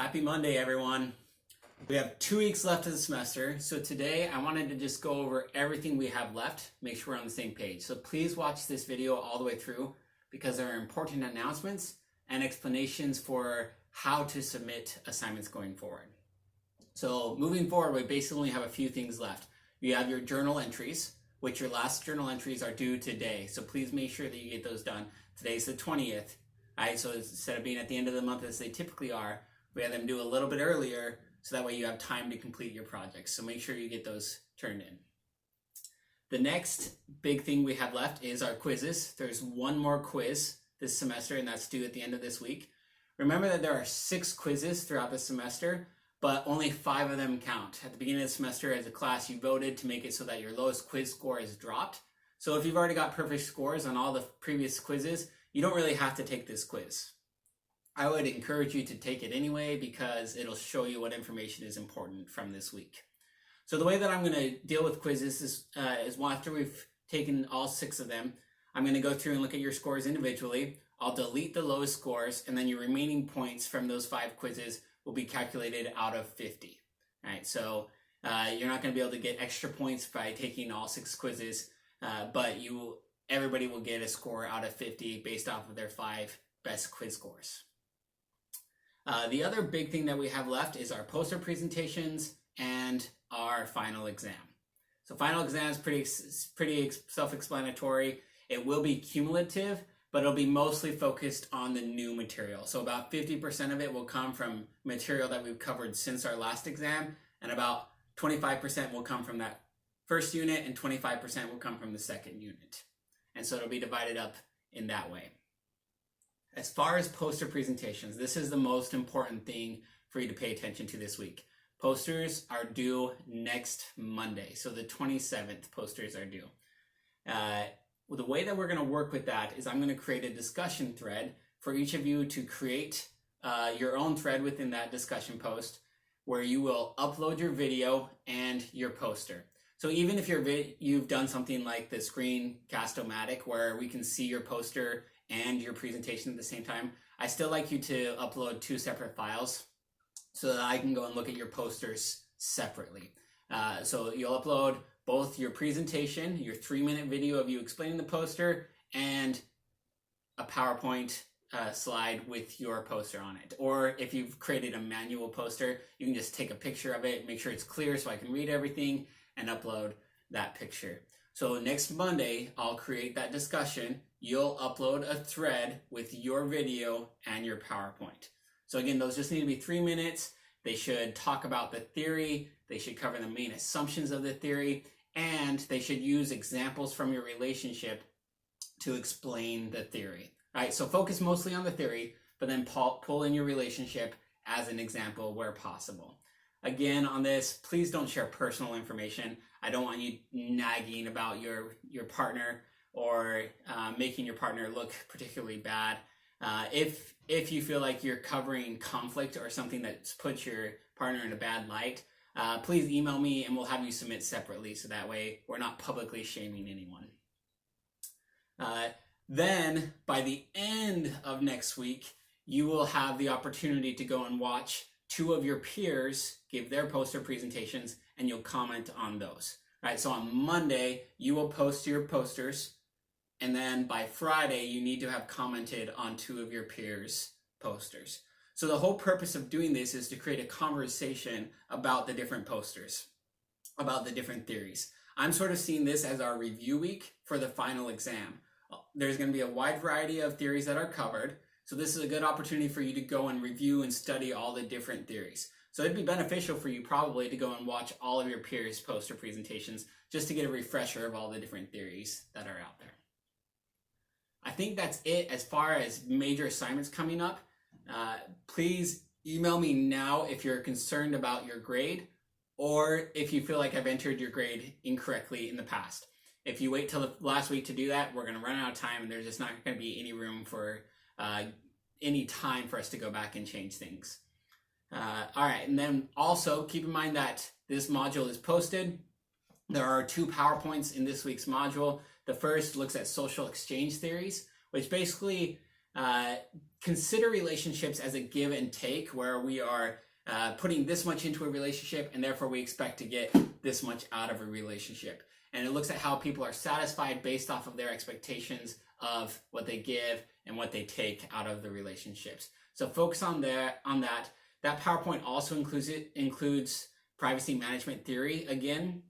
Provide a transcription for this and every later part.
Happy Monday, everyone. We have 2 weeks left of the semester, so today I wanted to just go over everything we have left, make sure we're on the same page. So please watch this video all the way through because there are important announcements and explanations for how to submit assignments going forward. So moving forward, we basically only have a few things left. You have your journal entries, which your last journal entries are due today. So please make sure that you get those done. Today's the 20th. All right, so instead of being at the end of the month as they typically are, we have them do a little bit earlier so that way you have time to complete your projects. So make sure you get those turned in. The next big thing we have left is our quizzes. There's one more quiz this semester, and that's due at the end of this week. Remember that there are 6 quizzes throughout the semester, but only 5 of them count. At the beginning of the semester, as a class, you voted to make it so that your lowest quiz score is dropped. So if you've already got perfect scores on all the previous quizzes, you don't really have to take this quiz. I would encourage you to take it anyway because it'll show you what information is important from this week. So the way that I'm going to deal with quizzes is after we've taken all 6 of them, I'm going to go through and look at your scores individually. I'll delete the lowest scores, and then your remaining points from those 5 quizzes will be calculated out of 50. All right, so you're not going to be able to get extra points by taking all 6 quizzes, but everybody will get a score out of 50 based off of their 5 best quiz scores. The other big thing that we have left is our poster presentations and our final exam. So final exam is pretty self-explanatory. It will be cumulative, but it'll be mostly focused on the new material. So about 50% of it will come from material that we've covered since our last exam, and about 25% will come from that first unit, and 25% will come from the second unit. And so it'll be divided up in that way. As far as poster presentations, this is the most important thing for you to pay attention to this week. Posters are due next Monday, so the 27th posters are due. The way that we're going to work with that is I'm going to create a discussion thread for each of you to create your own thread within that discussion post where you will upload your video and your poster. So even if you've done something like the Screencast-O-Matic where we can see your poster and your presentation at the same time, I still like you to upload 2 separate files so that I can go and look at your posters separately. So you'll upload both your presentation, your 3-minute video of you explaining the poster, and a PowerPoint slide with your poster on it. Or if you've created a manual poster, you can just take a picture of it, make sure it's clear so I can read everything, and upload that picture. So next Monday, I'll create that discussion. You'll upload a thread with your video and your PowerPoint. So again, those just need to be 3 minutes. They should talk about the theory. They should cover the main assumptions of the theory. And they should use examples from your relationship to explain the theory. All right, so focus mostly on the theory, but then pull in your relationship as an example where possible. Again, on this, please don't share personal information. I don't want you nagging about your partner or making your partner look particularly bad. If you feel like you're covering conflict or something that puts your partner in a bad light, please email me and we'll have you submit separately so that way we're not publicly shaming anyone. Then, by the end of next week, you will have the opportunity to go and watch 2 of your peers give their poster presentations, and you'll comment on those. All right, so on Monday, you will post your posters, and then by Friday, you need to have commented on 2 of your peers' posters. So the whole purpose of doing this is to create a conversation about the different posters, about the different theories. I'm sort of seeing this as our review week for the final exam. There's going to be a wide variety of theories that are covered. So this is a good opportunity for you to go and review and study all the different theories. So it'd be beneficial for you probably to go and watch all of your peers' poster presentations just to get a refresher of all the different theories that are out there. I think that's it as far as major assignments coming up. Please email me now if you're concerned about your grade or if you feel like I've entered your grade incorrectly in the past. If you wait till the last week to do that, we're going to run out of time and there's just not going to be any room for any time for us to go back and change things. All right, and then also keep in mind that this module is posted. There are 2 PowerPoints in this week's module. The first looks at social exchange theories, which basically consider relationships as a give and take, where we are putting this much into a relationship and therefore we expect to get this much out of a relationship. And it looks at how people are satisfied based off of their expectations of what they give and what they take out of the relationships. So focus on that. That PowerPoint also includes privacy management theory. Again,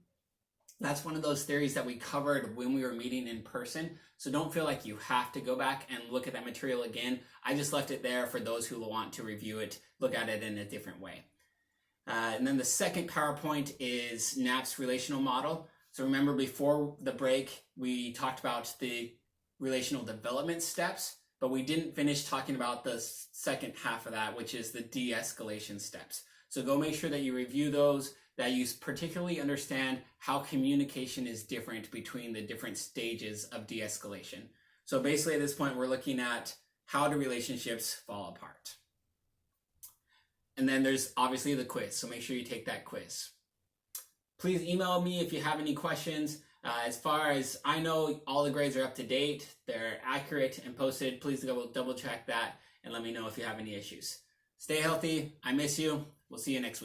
that's one of those theories that we covered when we were meeting in person. So don't feel like you have to go back and look at that material again. I just left it there for those who want to review it, look at it in a different way. And then the second PowerPoint is Knapp's relational model. So remember, before the break, we talked about the relational development steps, but we didn't finish talking about the second half of that, which is the de-escalation steps. So go make sure that you review those, that you particularly understand how communication is different between the different stages of de-escalation. So basically at this point, we're looking at how do relationships fall apart. And then there's obviously the quiz, so make sure you take that quiz. Please email me if you have any questions. As far as I know, all the grades are up to date. They're accurate and posted. Please double check that and let me know if you have any issues. Stay healthy. I miss you. We'll see you next week.